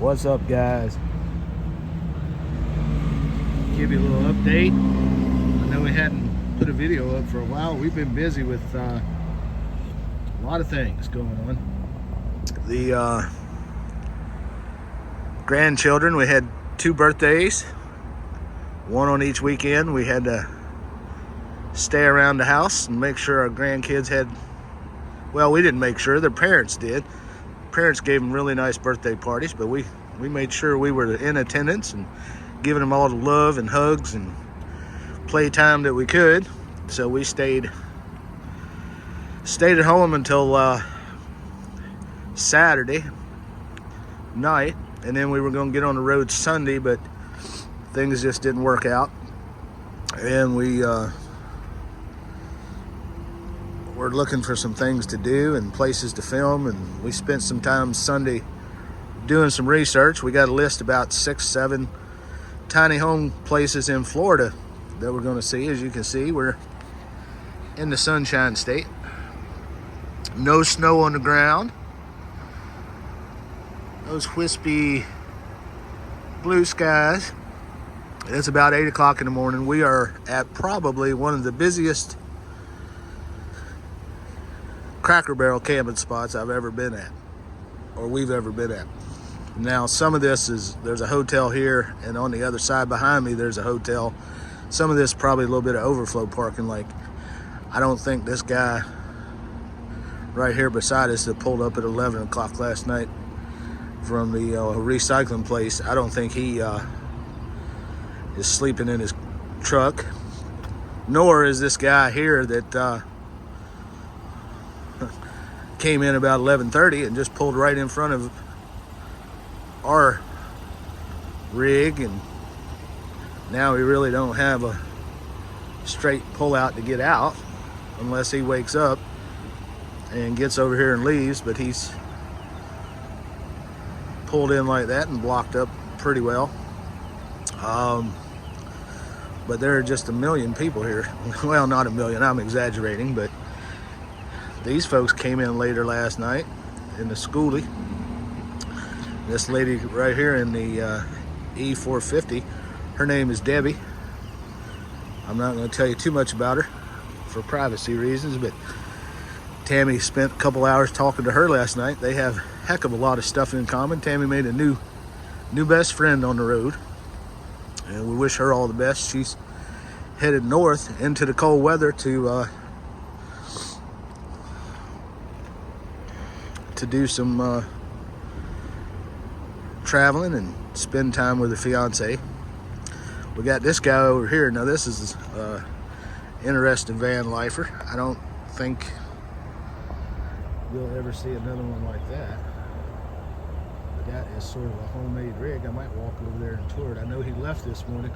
What's up, guys? Give you a little update. I know we hadn't put a video up for a while. We've been busy with a lot of things going on. The grandchildren, we had 2 birthdays, one on each weekend. We had to stay around the house and make sure our grandkids had, well, we didn't make sure, their parents did. Parents gave them really nice birthday parties, but we made sure we were in attendance and giving them all the love and hugs and playtime that we could. So we stayed at home until Saturday night, and then we were going to get on the road Sunday, but things just didn't work out, and we're looking for some things to do and places to film, and we spent some time Sunday doing some research. We got a list about 6-7 tiny home places in Florida that we're going to see. As you can see, we're in the Sunshine State. No snow on the ground. Those wispy blue skies. It's about 8 o'clock in the morning. We are at probably one of the busiest Cracker Barrel camping spots I've ever been at, or we've ever been at. Now, some of this is, there's a hotel here, and on the other side behind me there's a hotel. Some of this probably a little bit of overflow parking. Like, I don't think this guy right here beside us that pulled up at 11 o'clock last night from the recycling place, I don't think he is sleeping in his truck, nor is this guy here that came in about 11:30 and just pulled right in front of our rig, and now we really don't have a straight pull out to get out unless he wakes up and gets over here and leaves. But he's pulled in like that and blocked up pretty well. But there are just a million people here. Well, not a million, I'm exaggerating, but these folks came in later last night in the schoolie. This lady right here in the E450, her name is Debbie. I'm not going to tell you too much about her for privacy reasons, but Tammy spent a couple hours talking to her last night. They have a heck of a lot of stuff in common. Tammy made a new best friend on the road, and we wish her all the best. She's headed north into the cold weather to do some traveling and spend time with her fiance. We got this guy over here. Now, this is interesting van lifer. I don't think you'll ever see another one like that. But that is sort of a homemade rig. I might walk over there and tour it. I know he left this morning.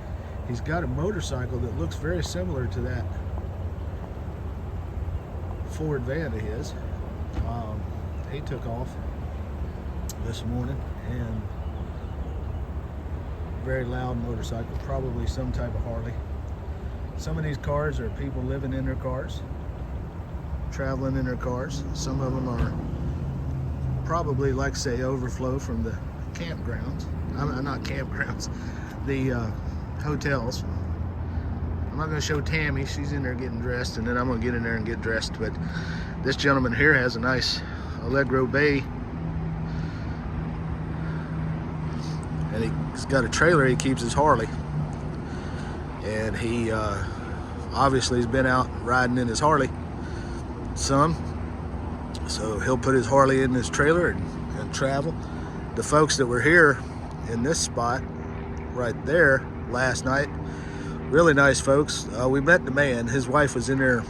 He's got a motorcycle that looks very similar to that Ford van of his. He took off this morning, and very loud motorcycle, probably some type of Harley. Some of these cars are people living in their cars, traveling in their cars. Some of them are probably, like say, overflow from the campgrounds. Not campgrounds, the hotels. I'm not going to show Tammy. She's in there getting dressed, and then I'm going to get in there and get dressed. But this gentleman here has a nice Allegro B, and he's got a trailer he keeps his Harley, and he obviously has been out riding in his Harley some, so he'll put his Harley in his trailer and travel. The folks that were here in this spot right there last night, really nice folks. We met the man. His wife was in there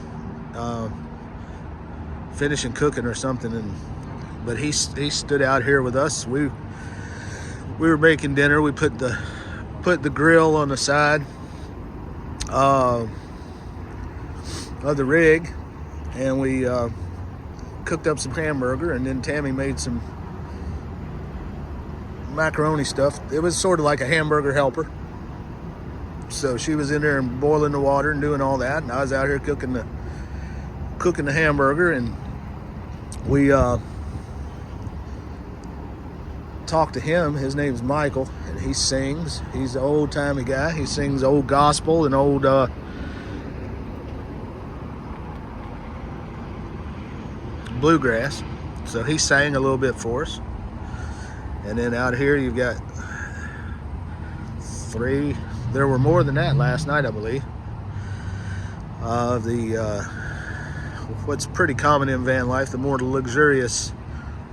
finishing cooking or something, but he stood out here with us. We were making dinner. We put the grill on the side of the rig, and we cooked up some hamburger, and then Tammy made some macaroni stuff. It was sort of like a hamburger helper. So she was in there and boiling the water and doing all that, and I was out here cooking the hamburger, and we talk to him. His name's Michael, and he sings. He's an old-timey guy. He sings old gospel and old bluegrass. So he sang a little bit for us. And then out here you've got 3. There were more than that last night, I believe. What's pretty common in van life, the more luxurious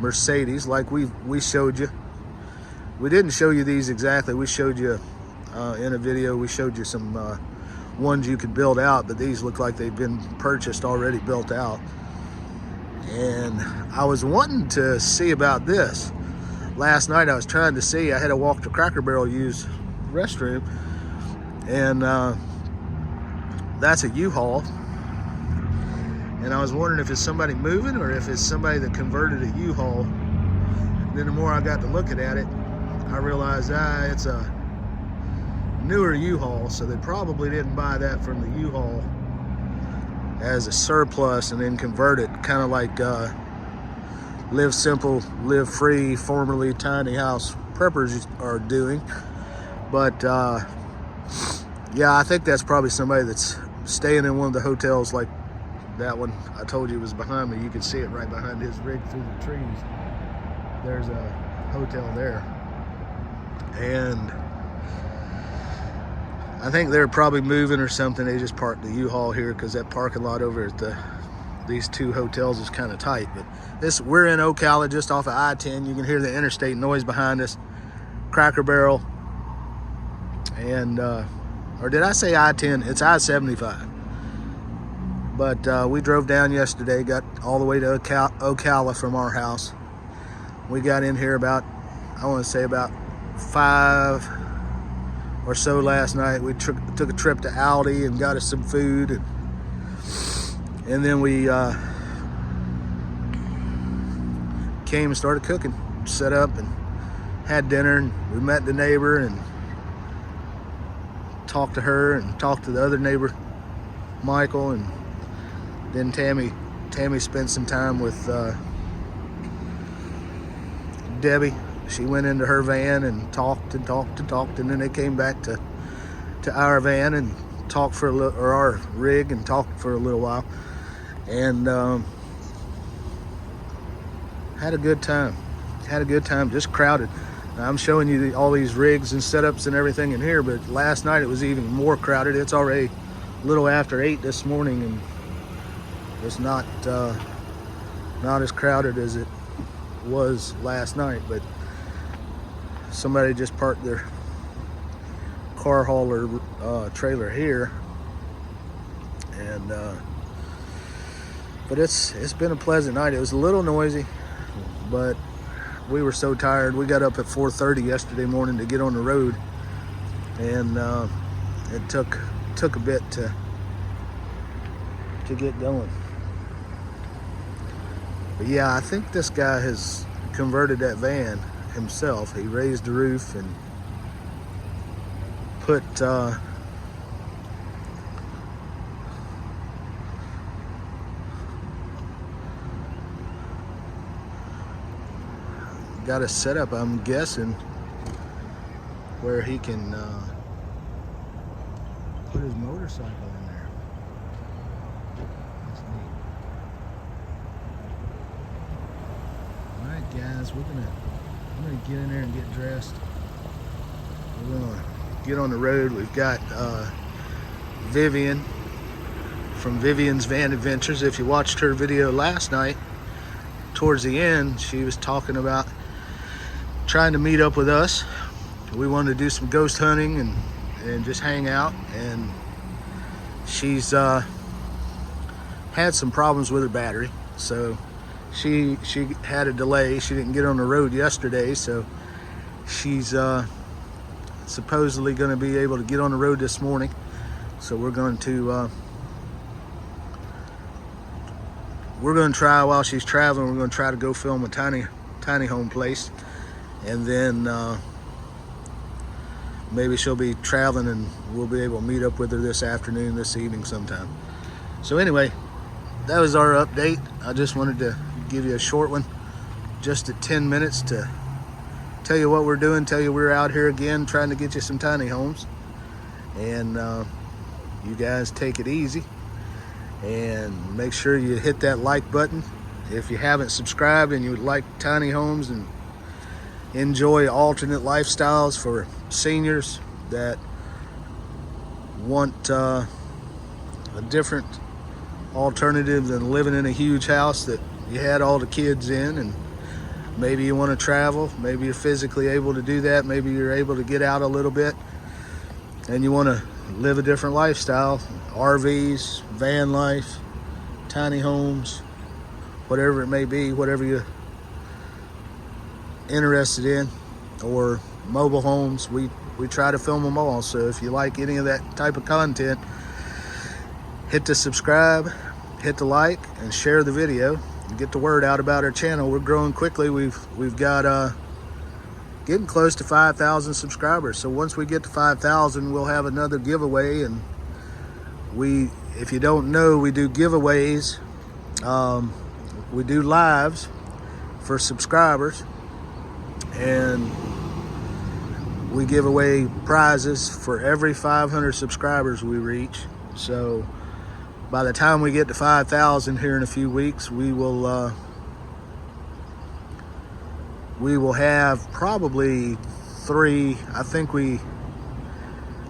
Mercedes, like we showed you. We didn't show you these exactly. We showed you in a video. We showed you some ones you could build out, but these look like they've been purchased already, built out. And I was wanting to see about this. Last night I was trying to see. I had to walk to Cracker Barrel, use the restroom, and that's a U-Haul. And I was wondering if it's somebody moving or if it's somebody that converted a U-Haul. And then the more I got to looking at it, I realized it's a newer U-Haul, so they probably didn't buy that from the U-Haul as a surplus and then convert it, kind of like Live Simple, Live Free, formerly Tiny House Preppers are doing. But yeah, I think that's probably somebody that's staying in one of the hotels like that one I told you was behind me. You can see it right behind his rig through the trees. There's a hotel there. And I think they're probably moving or something. They just parked the U-Haul here because that parking lot over at these 2 hotels is kind of tight. But we're in Ocala, just off of I-10. You can hear the interstate noise behind us. Cracker Barrel. And, or did I say I-10? It's I-75. But we drove down yesterday, got all the way to Ocala from our house. We got in here about, I want to say about 5 or so last night. We took a trip to Aldi and got us some food. And then we came and started cooking, set up and had dinner. And we met the neighbor and talked to her and talked to the other neighbor, Michael, and then Tammy spent some time with Debbie. She went into her van and talked, and then they came back to our van and talked for a little, or our rig, and talked for a little while, and had a good time. Just crowded. Now, I'm showing you all these rigs and setups and everything in here, but last night it was even more crowded. It's already a little after 8 this morning, and it's not as crowded as it was last night. But somebody just parked their car hauler trailer here, and but it's been a pleasant night. It was a little noisy, but we were so tired. We got up at 4:30 yesterday morning to get on the road, and it took a bit to get going. But yeah, I think this guy has converted that van himself. He raised the roof and put got a setup, I'm guessing, where he can put his motorcycle in there. That's neat. All right, guys, I'm gonna get in there and get dressed. We're gonna get on the road. We've got Vivian from Vivians Van Adventures. If you watched her video last night, towards the end, she was talking about trying to meet up with us. We wanted to do some ghost hunting and just hang out, and she's had some problems with her battery, so she had a delay. She didn't get on the road yesterday, so she's supposedly going to be able to get on the road this morning. So we're going to try, while she's traveling, we're going to try to go film a tiny home place, and then maybe she'll be traveling and we'll be able to meet up with her this afternoon, this evening sometime. So anyway, that was our update. I just wanted to give you a short one, just at 10 minutes, to tell you what we're doing, tell you we're out here again trying to get you some tiny homes. And you guys take it easy and make sure you hit that like button. If you haven't subscribed and you would like tiny homes and enjoy alternate lifestyles for seniors that want a different alternative than living in a huge house that you had all the kids in, and maybe you want to travel, maybe you're physically able to do that, maybe you're able to get out a little bit and you want to live a different lifestyle, RVs, van life, tiny homes, whatever it may be, whatever you're interested in, or mobile homes, we try to film them all. So if you like any of that type of content, hit the subscribe, hit the like, and share the video and get the word out about our channel. We're growing quickly. We've got getting close to 5,000 subscribers. So once we get to 5,000, we'll have another giveaway. And if you don't know, we do giveaways. We do lives for subscribers, and we give away prizes for every 500 subscribers we reach. So by the time we get to 5,000 here in a few weeks, we will have probably 3. I think we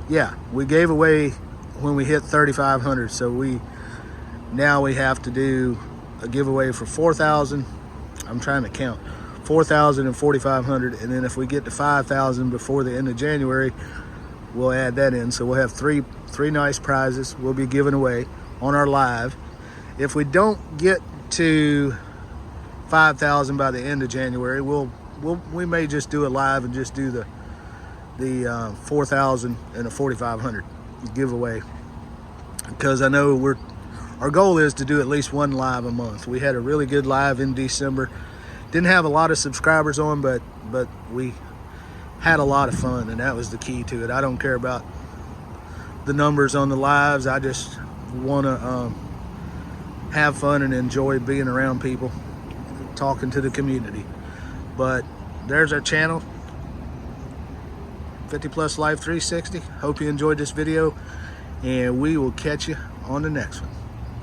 gave away when we hit 3,500. So now we have to do a giveaway for 4,000. I'm trying to count. 4,000 and 4,500, and then if we get to 5,000 before the end of January, we'll add that in. So we'll have three nice prizes we'll be giving away on our live. If we don't get to 5,000 by the end of January, we may just do a live and just do the 4,000 and a 4,500 giveaway, because I know our goal is to do at least one live a month. We had a really good live in December. Didn't have a lot of subscribers on, but we had a lot of fun, and that was the key to it. I don't care about the numbers on the lives. I just want to have fun and enjoy being around people, talking to the community. But there's our channel, 50 Plus Life 360. Hope you enjoyed this video, and we will catch you on the next one.